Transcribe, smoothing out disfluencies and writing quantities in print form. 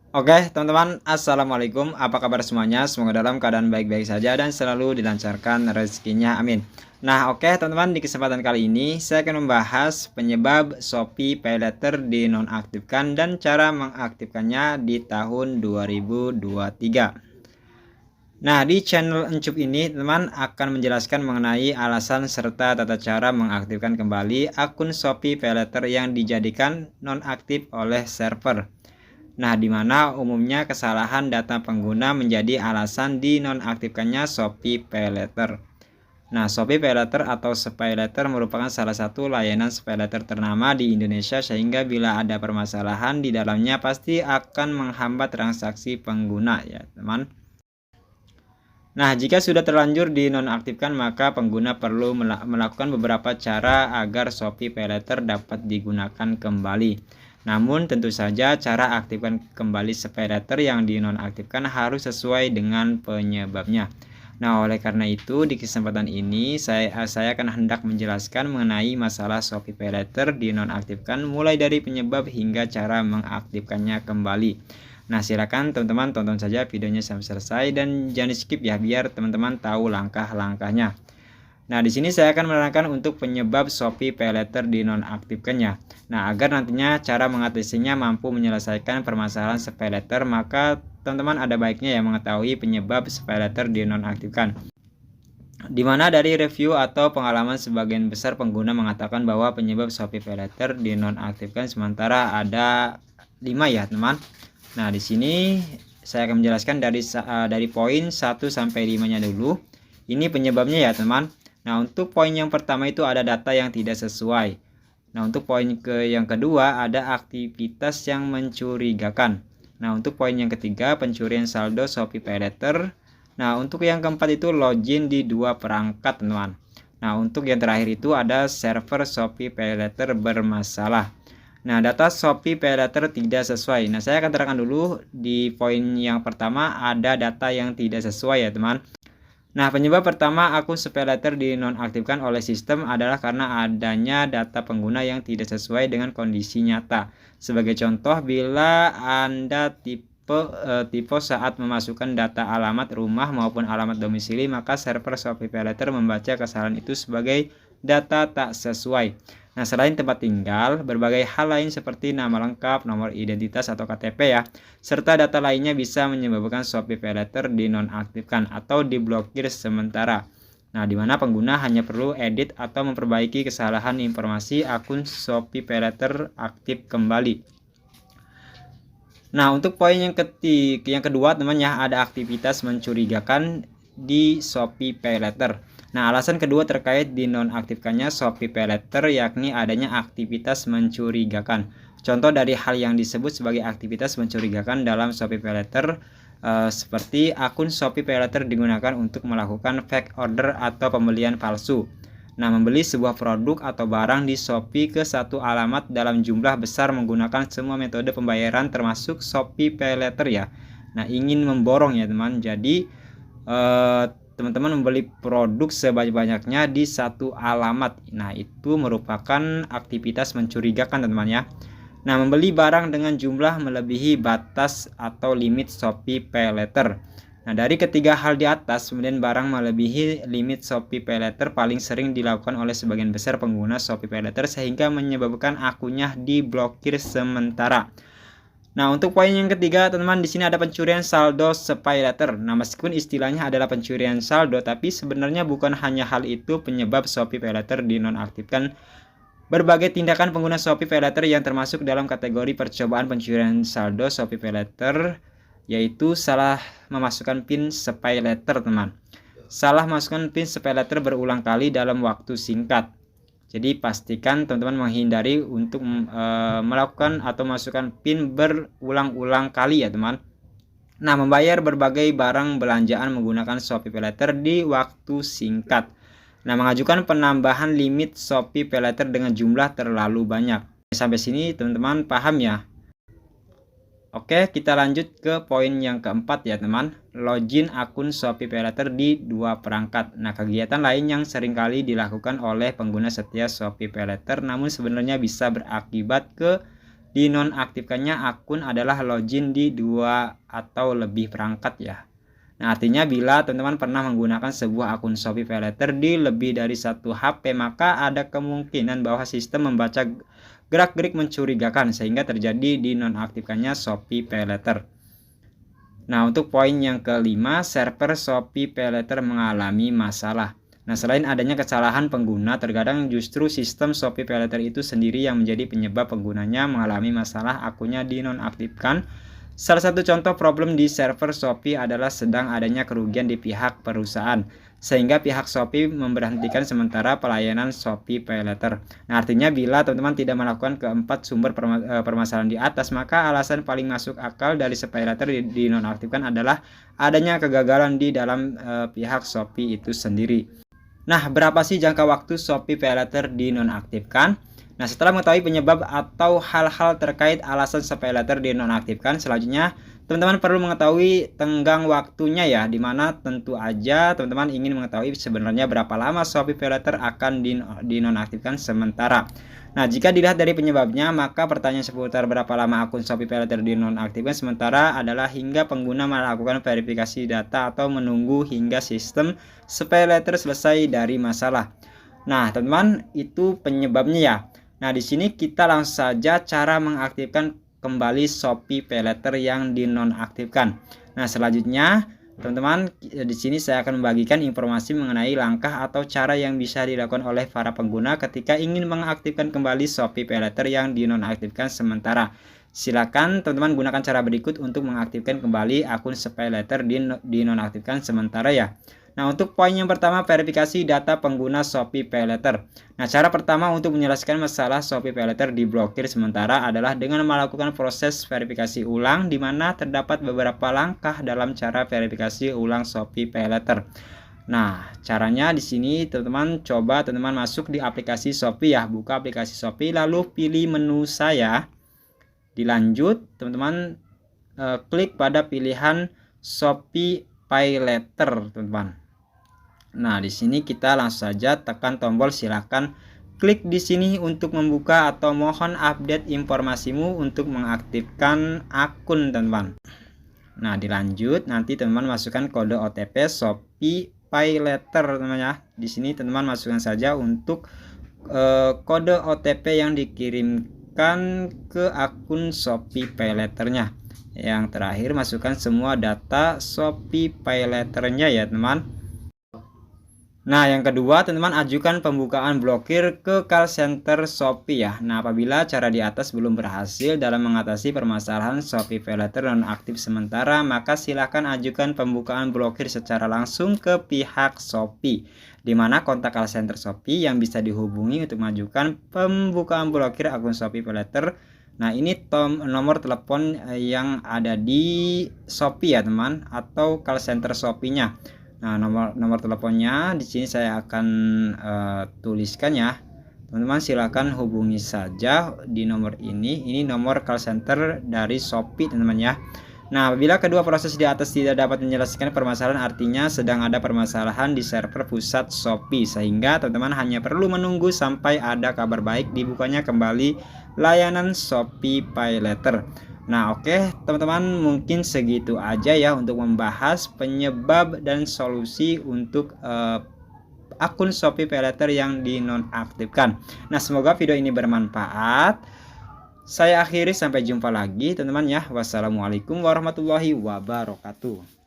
Oke, teman-teman, assalamualaikum. Apa kabar semuanya? Semoga dalam keadaan baik-baik saja dan selalu dilancarkan rezekinya. Amin. Nah, oke, teman-teman, di kesempatan kali ini saya akan membahas penyebab Shopee Paylater dinonaktifkan dan cara mengaktifkannya di tahun 2023. Nah, di channel Encup ini, teman akan menjelaskan mengenai alasan serta tata cara mengaktifkan kembali akun Shopee Paylater yang dijadikan nonaktif oleh server. Nah, di mana umumnya kesalahan data pengguna menjadi alasan dinonaktifkannya Shopee PayLater. Nah, Shopee PayLater atau SpayLater merupakan salah satu layanan SpayLater ternama di Indonesia sehingga bila ada permasalahan di dalamnya pasti akan menghambat transaksi pengguna ya, teman. Nah, jika sudah terlanjur dinonaktifkan maka pengguna perlu melakukan beberapa cara agar Shopee PayLater dapat digunakan kembali. Namun tentu saja cara aktifkan kembali SpayLater yang dinonaktifkan harus sesuai dengan penyebabnya. Nah, oleh karena itu di kesempatan ini saya akan hendak menjelaskan mengenai masalah Shopee PayLater dinonaktifkan mulai dari penyebab hingga cara mengaktifkannya kembali. Nah, silakan teman-teman tonton saja videonya sampai selesai dan jangan skip ya biar teman-teman tahu langkah-langkahnya. Nah, di sini saya akan menerangkan untuk penyebab Shopee PayLater dinonaktifkannya. Nah, agar nantinya cara mengatasinya mampu menyelesaikan permasalahan SpayLater, maka teman-teman ada baiknya ya mengetahui penyebab SpayLater dinonaktifkan. Di mana dari review atau pengalaman sebagian besar pengguna mengatakan bahwa penyebab Shopee PayLater dinonaktifkan sementara ada 5 ya, teman. Nah, di sini saya akan menjelaskan dari poin 1 sampai 5-nya dulu. Ini penyebabnya ya, teman. Nah, untuk poin yang pertama itu ada data yang tidak sesuai. Nah, untuk poin yang kedua ada aktivitas yang mencurigakan. Nah, untuk poin yang ketiga pencurian saldo Shopee PayLater. Nah, untuk yang keempat itu login di 2 perangkat, teman. Nah, untuk yang terakhir itu ada server Shopee PayLater bermasalah. Nah, data Shopee PayLater tidak sesuai. Nah, saya akan terangkan dulu di poin yang pertama ada data yang tidak sesuai ya, teman. Nah, penyebab pertama akun SpayLater dinonaktifkan oleh sistem adalah karena adanya data pengguna yang tidak sesuai dengan kondisi nyata. Sebagai contoh, bila Anda tipe saat memasukkan data alamat rumah maupun alamat domisili, maka server Shopee PayLater membaca kesalahan itu sebagai data tak sesuai. Nah, selain tempat tinggal, berbagai hal lain seperti nama lengkap, nomor identitas atau KTP ya, serta data lainnya bisa menyebabkan Shopee PayLater dinonaktifkan atau diblokir sementara. Nah, di mana pengguna hanya perlu edit atau memperbaiki kesalahan informasi akun Shopee PayLater aktif kembali. Nah, untuk poin yang kedua teman ya, ada aktivitas mencurigakan di Shopee PayLater. Nah, alasan kedua terkait dinonaktifkannya Shopee PayLater yakni adanya aktivitas mencurigakan. Contoh dari hal yang disebut sebagai aktivitas mencurigakan dalam Shopee PayLater seperti akun Shopee PayLater digunakan untuk melakukan fake order atau pembelian palsu. Nah, membeli sebuah produk atau barang di Shopee ke satu alamat dalam jumlah besar menggunakan semua metode pembayaran termasuk Shopee PayLater ya. Nah, ingin memborong ya teman. Jadi teman-teman membeli produk sebanyak-banyaknya di satu alamat. Nah, itu merupakan aktivitas mencurigakan teman-teman ya. Nah, membeli barang dengan jumlah melebihi batas atau limit Shopee PayLater. Nah, dari ketiga hal di atas, kemudian barang melebihi limit Shopee PayLater paling sering dilakukan oleh sebagian besar pengguna Shopee PayLater sehingga menyebabkan akunnya diblokir sementara. Nah, untuk poin yang ketiga, teman-teman, di sini ada pencurian saldo SpayLater. Nah, meskipun istilahnya adalah pencurian saldo, tapi sebenarnya bukan hanya hal itu penyebab Shopee PayLater dinonaktifkan. Berbagai tindakan pengguna Shopee PayLater yang termasuk dalam kategori percobaan pencurian saldo Shopee PayLater, yaitu salah memasukkan PIN SpayLater, teman. Salah masukkan PIN SpayLater berulang kali dalam waktu singkat. Jadi pastikan teman-teman menghindari untuk melakukan atau masukkan PIN berulang-ulang kali ya teman. Nah, membayar berbagai barang belanjaan menggunakan Shopee PayLater di waktu singkat. Nah, mengajukan penambahan limit Shopee PayLater dengan jumlah terlalu banyak. Sampai sini teman-teman paham ya? Oke, kita lanjut ke poin yang keempat ya teman. Login akun Shopee PayLater di 2 perangkat. Nah, kegiatan lain yang seringkali dilakukan oleh pengguna setia Shopee PayLater namun sebenarnya bisa berakibat ke dinonaktifkannya akun adalah login di 2 atau lebih perangkat ya. Nah, artinya bila teman-teman pernah menggunakan sebuah akun Shopee PayLater di lebih dari satu HP, maka ada kemungkinan bahwa sistem membaca gerak-gerik mencurigakan sehingga terjadi dinonaktifkannya Shopee PayLater. Nah, untuk poin yang kelima, server Shopee PayLater mengalami masalah. Nah, selain adanya kesalahan pengguna, terkadang justru sistem Shopee PayLater itu sendiri yang menjadi penyebab penggunanya mengalami masalah akunnya dinonaktifkan. Salah satu contoh problem di server Shopee adalah sedang adanya kerugian di pihak perusahaan, sehingga pihak Shopee memberhentikan sementara pelayanan Shopee PayLater. Nah, artinya bila teman-teman tidak melakukan keempat sumber permasalahan di atas, maka alasan paling masuk akal dari PayLater dinonaktifkan adalah adanya kegagalan di dalam pihak Shopee itu sendiri. Nah, berapa sih jangka waktu Shopee PayLater dinonaktifkan? Nah, setelah mengetahui penyebab atau hal-hal terkait alasan PayLater dinonaktifkan, selanjutnya teman-teman perlu mengetahui tenggang waktunya ya, dimana tentu aja teman-teman ingin mengetahui sebenarnya berapa lama Shopee PayLater akan dinonaktifkan sementara. Nah, jika dilihat dari penyebabnya, maka pertanyaan seputar berapa lama akun Shopee PayLater dinonaktifkan sementara adalah hingga pengguna melakukan verifikasi data atau menunggu hingga sistem PayLater selesai dari masalah. Nah, teman-teman, itu penyebabnya ya. Nah, di sini kita langsung saja cara mengaktifkan kembali Shopee PayLater yang dinonaktifkan. Nah, selanjutnya teman-teman, di sini saya akan membagikan informasi mengenai langkah atau cara yang bisa dilakukan oleh para pengguna ketika ingin mengaktifkan kembali Shopee PayLater yang dinonaktifkan sementara. Silakan teman-teman gunakan cara berikut untuk mengaktifkan kembali akun PayLater dinonaktifkan sementara ya. Nah, untuk poin yang pertama, verifikasi data pengguna Shopee PayLater. Nah, cara pertama untuk menyelesaikan masalah Shopee PayLater diblokir sementara adalah dengan melakukan proses verifikasi ulang, di mana terdapat beberapa langkah dalam cara verifikasi ulang Shopee PayLater. Nah, caranya di sini teman-teman coba teman-teman masuk di aplikasi Shopee ya, buka aplikasi Shopee lalu pilih menu saya. Dilanjut, teman-teman klik pada pilihan Shopee PayLater, teman-teman. Nah, di sini kita langsung saja tekan tombol silakan klik di sini untuk membuka atau mohon update informasimu untuk mengaktifkan akun, teman-teman. Nah, dilanjut nanti teman-teman masukkan kode OTP Shopee PayLater, teman-teman ya. Di sini teman-teman masukkan saja untuk kode OTP yang dikirimkan ke akun Shopee PayLater-nya. Yang terakhir masukkan semua data Shopee PayLater-nya ya, teman. Nah, yang kedua, teman-teman ajukan pembukaan blokir ke call center Shopee ya. Nah, apabila cara di atas belum berhasil dalam mengatasi permasalahan Shopee PayLater nonaktif sementara, maka silakan ajukan pembukaan blokir secara langsung ke pihak Shopee, di mana kontak call center Shopee yang bisa dihubungi untuk mengajukan pembukaan blokir akun Shopee PayLater. Nah, ini nomor telepon yang ada di Shopee ya, teman, atau call center Shopee-nya. Nah, nomor teleponnya di sini saya akan tuliskan ya. Teman-teman silakan hubungi saja di nomor ini. Ini nomor call center dari Shopee, teman-teman ya. Nah, apabila kedua proses di atas tidak dapat menyelesaikan permasalahan, artinya sedang ada permasalahan di server pusat Shopee, sehingga teman-teman hanya perlu menunggu sampai ada kabar baik dibukanya kembali layanan Shopee PayLater. Nah, oke teman-teman, mungkin segitu aja ya untuk membahas penyebab dan solusi untuk akun Shopee PayLater yang dinonaktifkan. Nah, semoga video ini bermanfaat. Saya akhiri, sampai jumpa lagi teman-teman ya. Wassalamualaikum warahmatullahi wabarakatuh.